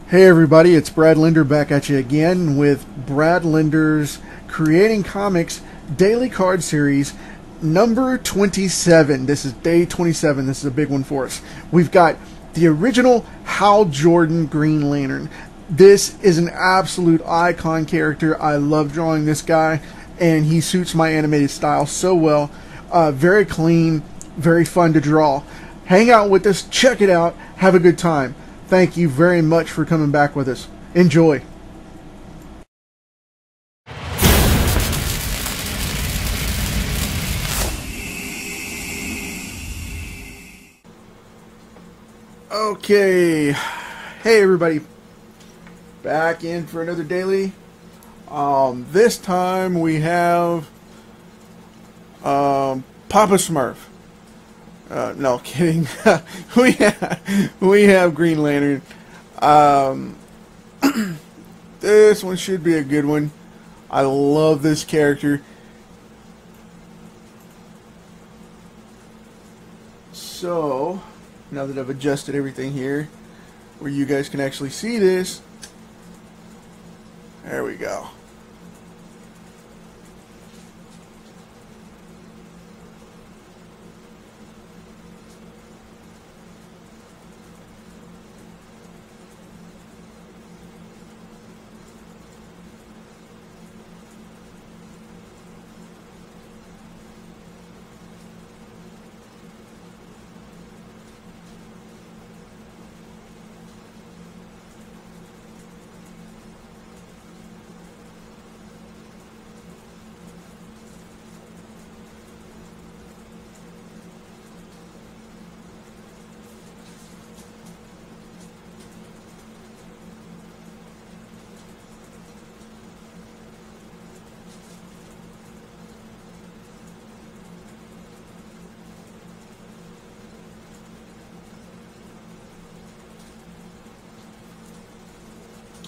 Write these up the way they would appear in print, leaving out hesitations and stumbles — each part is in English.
Hey everybody, it's Brad Linder back at you again with Brad Linder's Creating Comics Daily Card Series number 27. This is day 27. This is a big one for us. We've got the original Hal Jordan Green Lantern. This is an absolute icon character. I love drawing this guy, and he suits my animated style so well. Very clean, very fun to draw. Hang out with us, check it out, have a good time. Thank you very much for coming back with us. Enjoy. Okay. Hey everybody. Back in for another daily. This time we have Papa Smurf. No, kidding. we have Green Lantern. This one should be a good one. I love this character. So, now that I've adjusted everything here, where you guys can actually see this, there we go.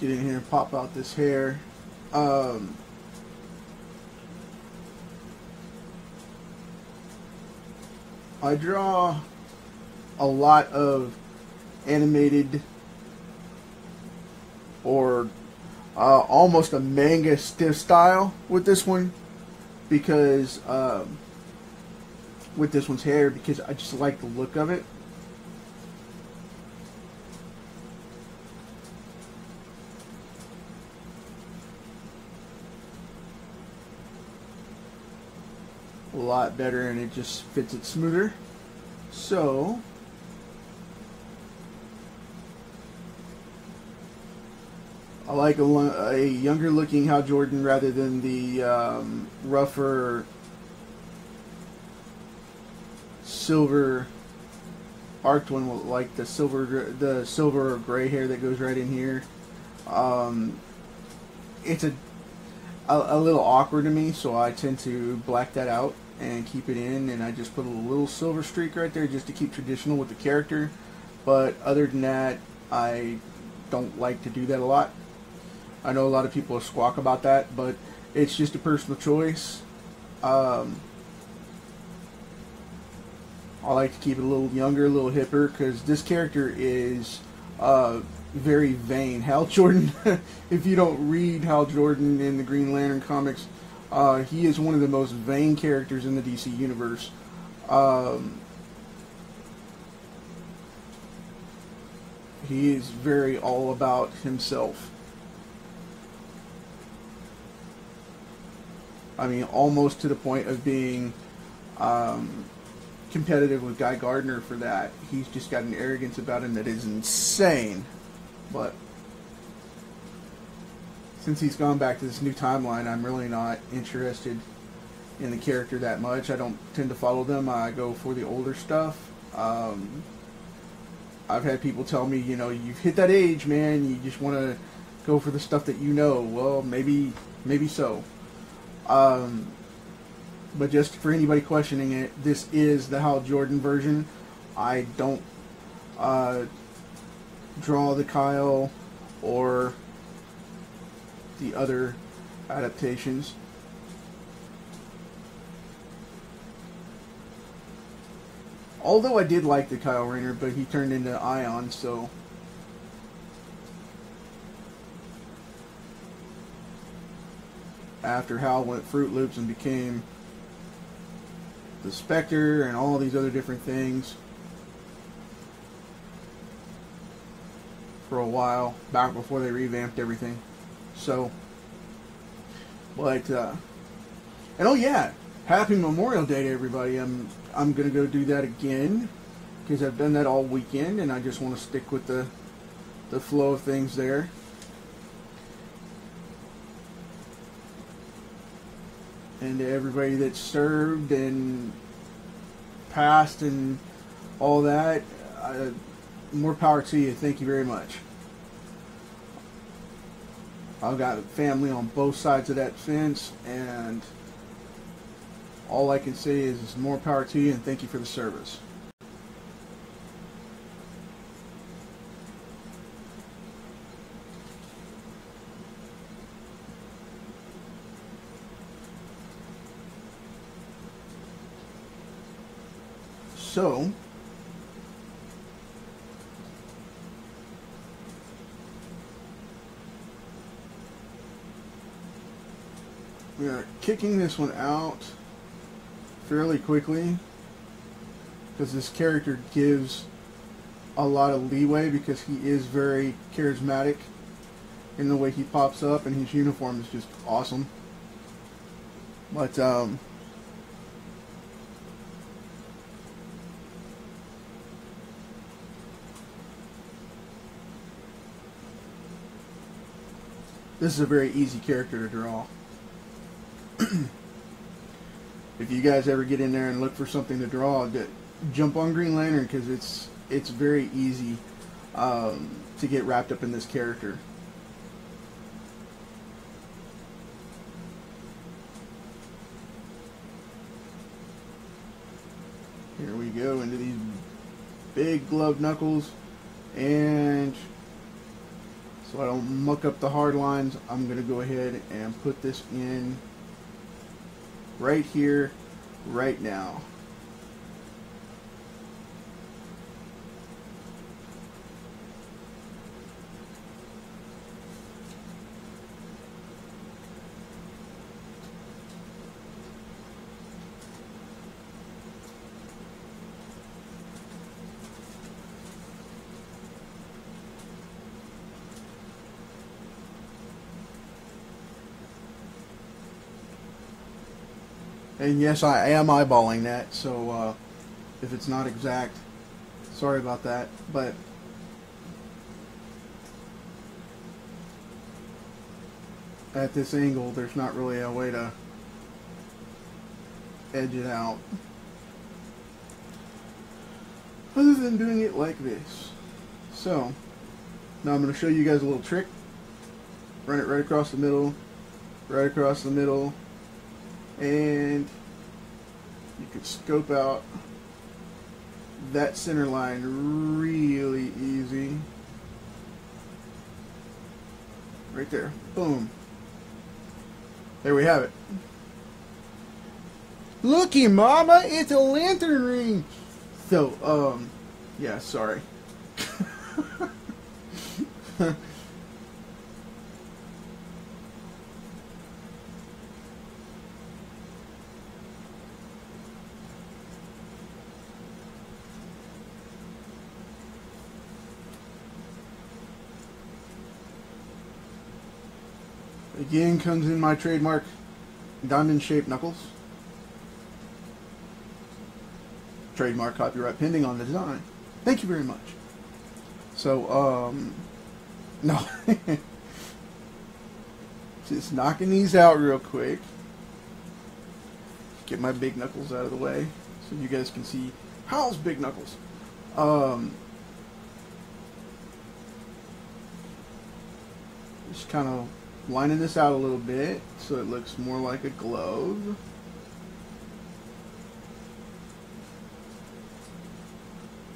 Get in here and pop out this hair. I draw a lot of animated or almost a manga stiff style with this one because with this one's hair, because I just like the look of it. A lot better, and it just fits it smoother. So I like a younger looking Hal Jordan rather than the rougher silver arced one with like the silver or gray hair that goes right in here. It's a little awkward to me, so I tend to black that out and keep it in, and I just put a little silver streak right there just to keep traditional with the character. But other than that, I don't like to do that a lot. I know a lot of people squawk about that, but it's just a personal choice. I like to keep it a little younger, a little hipper, because this character is very vain. Hal Jordan, if you don't read Hal Jordan in the Green Lantern comics, he is one of the most vain characters in the DC universe. He is very all about himself. I mean, almost to the point of being competitive with Guy Gardner for that. He's just got an arrogance about him that is insane. But since he's gone back to this new timeline, I'm really not interested in the character that much. I don't tend to follow them. I go for the older stuff. I've had people tell me, you know, you've hit that age, man. You just want to go for the stuff that you know. Well, maybe so. But just for anybody questioning it, this is the Hal Jordan version. I don't draw the Kyle or the other adaptations. Although I did like the Kyle Rayner, but he turned into Ion, so after Hal went Fruit Loops and became the Spectre and all these other different things for a while, back before they revamped everything. So, but, and oh yeah, happy Memorial Day to everybody. I'm gonna go do that again, because I've done that all weekend, and I just want to stick with the flow of things there. And to everybody that served and passed and all that, more power to you. Thank you very much. I've got family on both sides of that fence, and all I can say is more power to you and thank you for the service. So, we are kicking this one out fairly quickly because this character gives a lot of leeway, because he is very charismatic in the way he pops up, and his uniform is just awesome. But this is a very easy character to draw. If you guys ever get in there and look for something to draw, jump on Green Lantern, because it's very easy to get wrapped up in this character. Here we go into these big gloved knuckles, and so I don't muck up the hard lines, I'm going to go ahead and put this in right here, right now. And yes, I am eyeballing that, so if it's not exact, sorry about that. But at this angle, there's not really a way to edge it out other than doing it like this. So now I'm going to show you guys a little trick. Run it right across the middle, right across the middle, and you could scope out that center line really easy. Right there. Boom. There we have it. Looky, Mama, it's a lantern ring. So, yeah, sorry. Again, comes in my trademark diamond-shaped knuckles. Trademark copyright pending on the design. Thank you very much. So, no. Just knocking these out real quick. Get my big knuckles out of the way so you guys can see Hal's big knuckles. Just kind of lining this out a little bit so it looks more like a glove.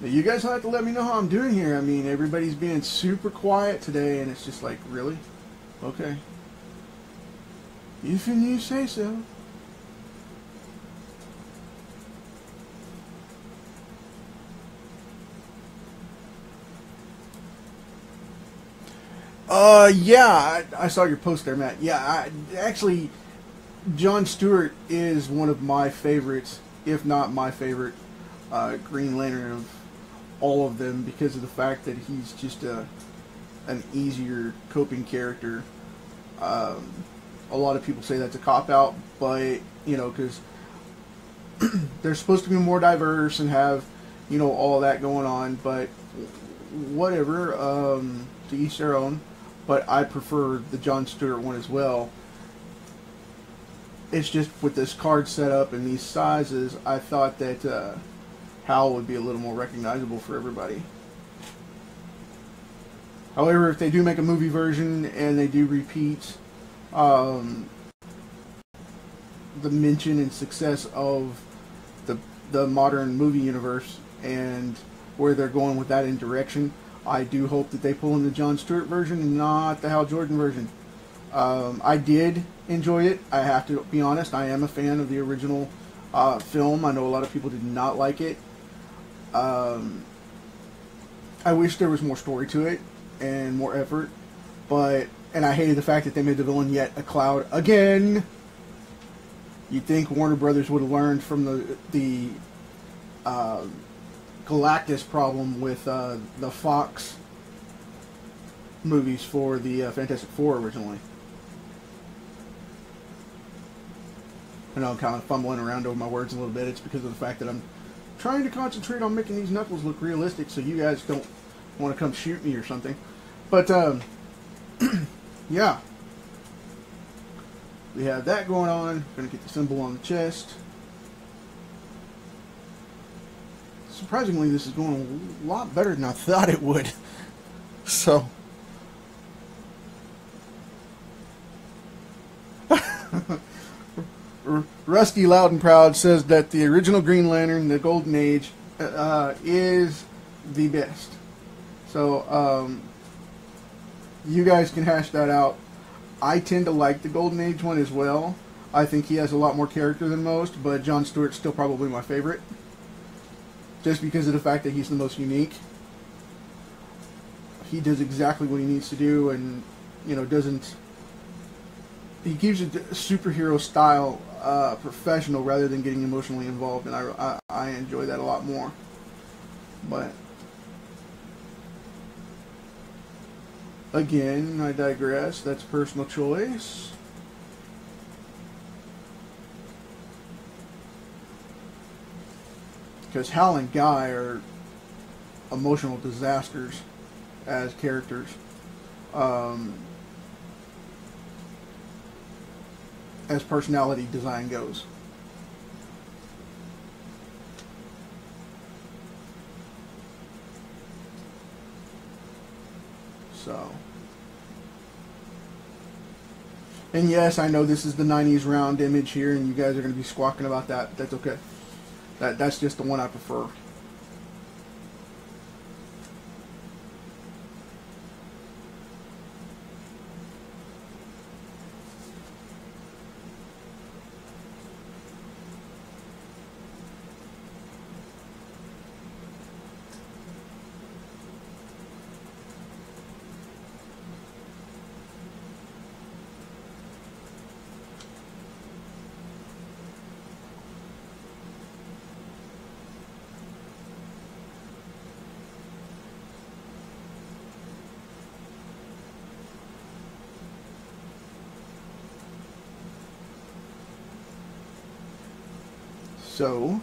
Now you guys have to let me know how I'm doing here. I mean, everybody's being super quiet today, and it's just like, really? Okay. If you say so. Yeah, I saw your post there, Matt. Yeah, actually, John Stewart is one of my favorites, if not my favorite, Green Lantern of all of them, because of the fact that he's just an easier coping character. A lot of people say that's a cop-out, but, you know, because they're supposed to be more diverse and have, you know, all that going on, but whatever, to each their own. But I prefer the John Stewart one as well. It's just with this card setup and these sizes, I thought that Hal would be a little more recognizable for everybody. However, if they do make a movie version and they do repeat the mention and success of the modern movie universe and where they're going with that in direction, I do hope that they pull in the John Stewart version and not the Hal Jordan version. I did enjoy it. I have to be honest. I am a fan of the original film. I know a lot of people did not like it. I wish there was more story to it and more effort, and I hated the fact that they made the villain yet a cloud again. You'd think Warner Brothers would have learned from the Galactus problem with the Fox movies for the Fantastic Four originally. I know I'm kind of fumbling around over my words a little bit. It's because of the fact that I'm trying to concentrate on making these knuckles look realistic so you guys don't want to come shoot me or something. But, yeah. We have that going on. Going to get the symbol on the chest. Surprisingly, this is going a lot better than I thought it would. So. Rusty Loud and Proud says that the original Green Lantern, the Golden Age, is the best. So, you guys can hash that out. I tend to like the Golden Age one as well. I think he has a lot more character than most, but John Stewart's still probably my favorite. Just because of the fact that he's the most unique. He does exactly what he needs to do and, you know, doesn't... He keeps it superhero style professional rather than getting emotionally involved, and I enjoy that a lot more. But again, I digress. That's personal choice. Because Hal and Guy are emotional disasters as characters. As personality design goes. So. And yes, I know this is the 90s round image here, and you guys are going to be squawking about that. That's okay. That's just the one I prefer. So,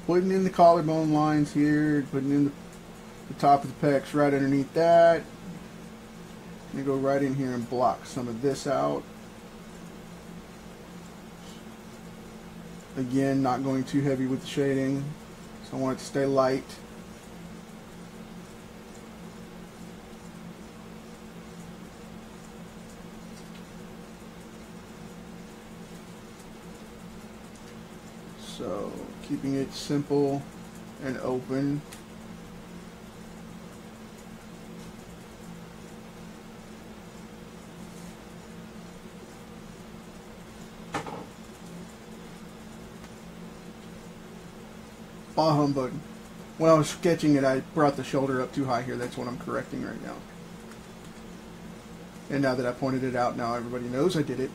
putting in the collarbone lines here, putting in the top of the pecs right underneath that. I'm going to go right in here and block some of this out. Again, not going too heavy with the shading, so I want it to stay light. So, keeping it simple and open. Bah humbug. When I was sketching it, I brought the shoulder up too high here. That's what I'm correcting right now. And now that I pointed it out, now everybody knows I did it.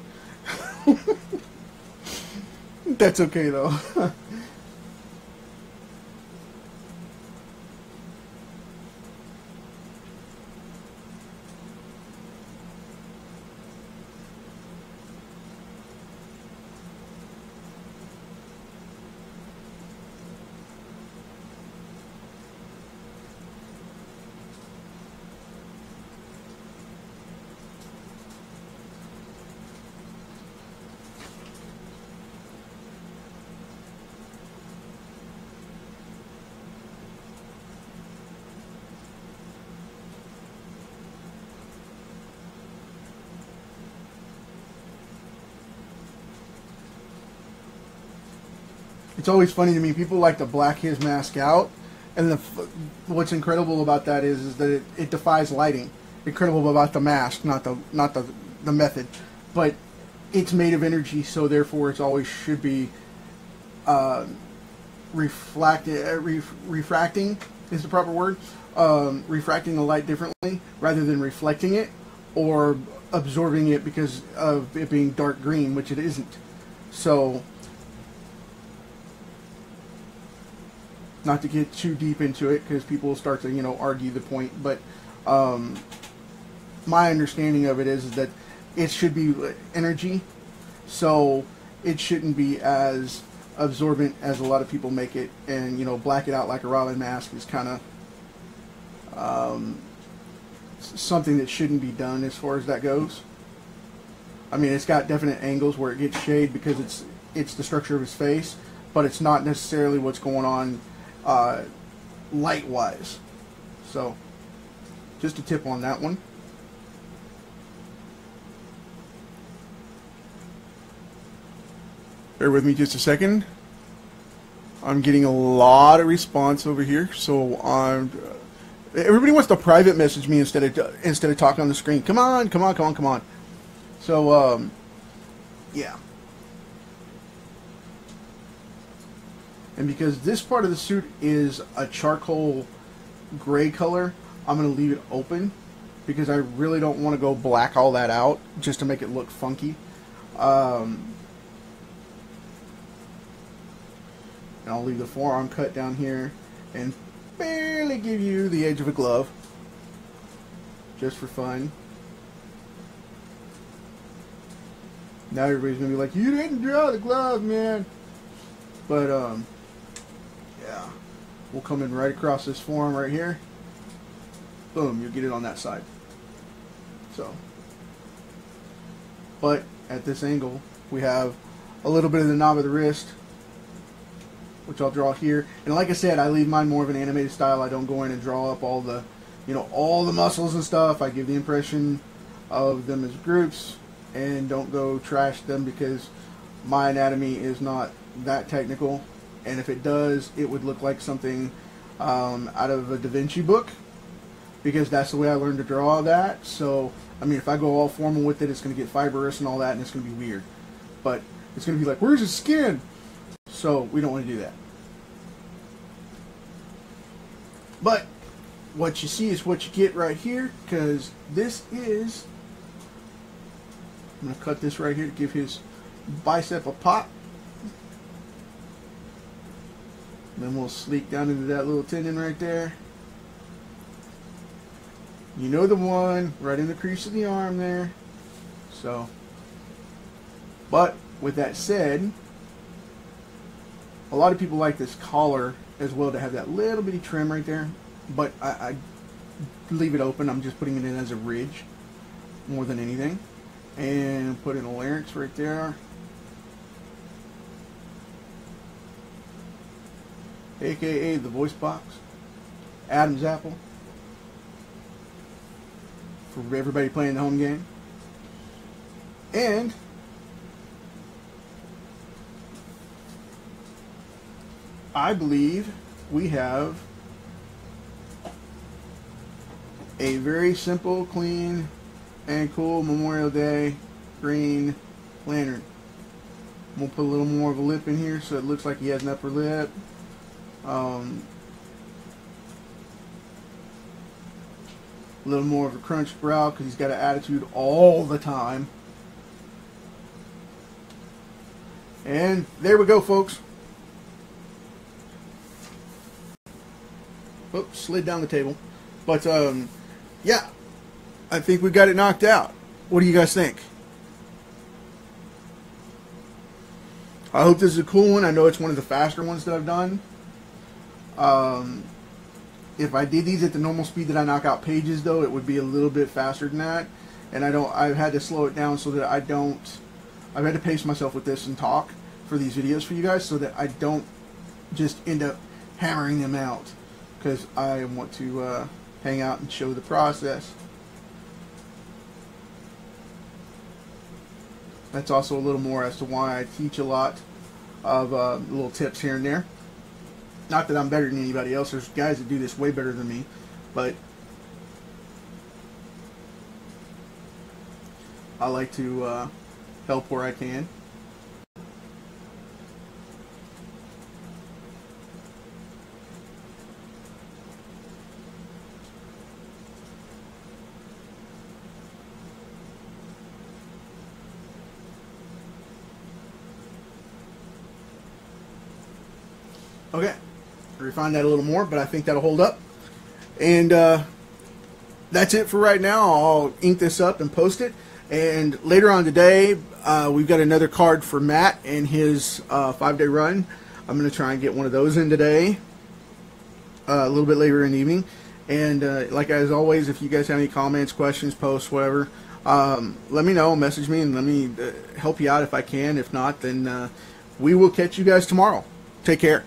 That's okay though. It's always funny to me. People like to black his mask out, and what's incredible about that is that it defies lighting. Incredible about the mask, not the method, but it's made of energy, so therefore it's always should be refracting is the proper word. Refracting the light differently rather than reflecting it or absorbing it because of it being dark green, which it isn't. So. Not to get too deep into it because people will start to argue the point, but my understanding of it is that it should be energy, so it shouldn't be as absorbent as a lot of people make it, and black it out like a Robin mask is kind of something that shouldn't be done as far as that goes. I mean, it's got definite angles where it gets shade because it's the structure of his face, but it's not necessarily what's going on light wise. So just a tip on that one. Bear with me just a second. I'm getting a lot of response over here, so everybody wants to private message me instead of talking on the screen. Come on. So yeah. And because this part of the suit is a charcoal gray color, I'm going to leave it open because I really don't want to go black all that out just to make it look funky. And I'll leave the forearm cut down here and barely give you the edge of a glove just for fun. Now everybody's going to be like, you didn't draw the glove, man. But, yeah, we'll come in right across this forearm right here. Boom, you'll get it on that side. So, but at this angle, we have a little bit of the knob of the wrist, which I'll draw here. And like I said, I leave mine more of an animated style. I don't go in and draw up all the, all the muscles and stuff. I give the impression of them as groups and don't go trash them because my anatomy is not that technical, and if it does, it would look like something out of a Da Vinci book because that's the way I learned to draw that. So I mean, if I go all formal with it, it's going to get fibrous and all that, and it's going to be weird. But it's going to be like, where's his skin? So we don't want to do that. But what you see is what you get right here, because this is, I'm going to cut this right here to give his bicep a pop. Then we'll sleek down into that little tendon right there. You know the one, right in the crease of the arm there. So, but with that said, a lot of people like this collar as well to have that little bitty trim right there. But I leave it open. I'm just putting it in as a ridge more than anything. And put in a larynx right there. AKA the voice box. Adam's apple. For everybody playing the home game. And I believe we have a very simple, clean, and cool Memorial Day green lantern. We'll put a little more of a lip in here so it looks like he has an upper lip. A little more of a crunched brow because he's got an attitude all the time. And there we go, folks. Oops, slid down the table. But, yeah, I think we got it knocked out. What do you guys think? I hope this is a cool one. I know it's one of the faster ones that I've done. If I did these at the normal speed that I knock out pages, though, it would be a little bit faster than that. And I've had to slow it down so that I've had to pace myself with this and talk for these videos for you guys so that I don't just end up hammering them out, because I want to hang out and show the process. That's also a little more as to why I teach a lot of little tips here and there. Not that I'm better than anybody else. There's guys that do this way better than me, but I like to help where I can. Okay, refine that a little more, but I think that'll hold up. And that's it for right now. I'll ink this up and post it. And later on today, we've got another card for Matt and his 5-day run. I'm going to try and get one of those in today, a little bit later in the evening. And like as always, if you guys have any comments, questions, posts, whatever, let me know, message me, and let me help you out if I can. If not, then we will catch you guys tomorrow. Take care.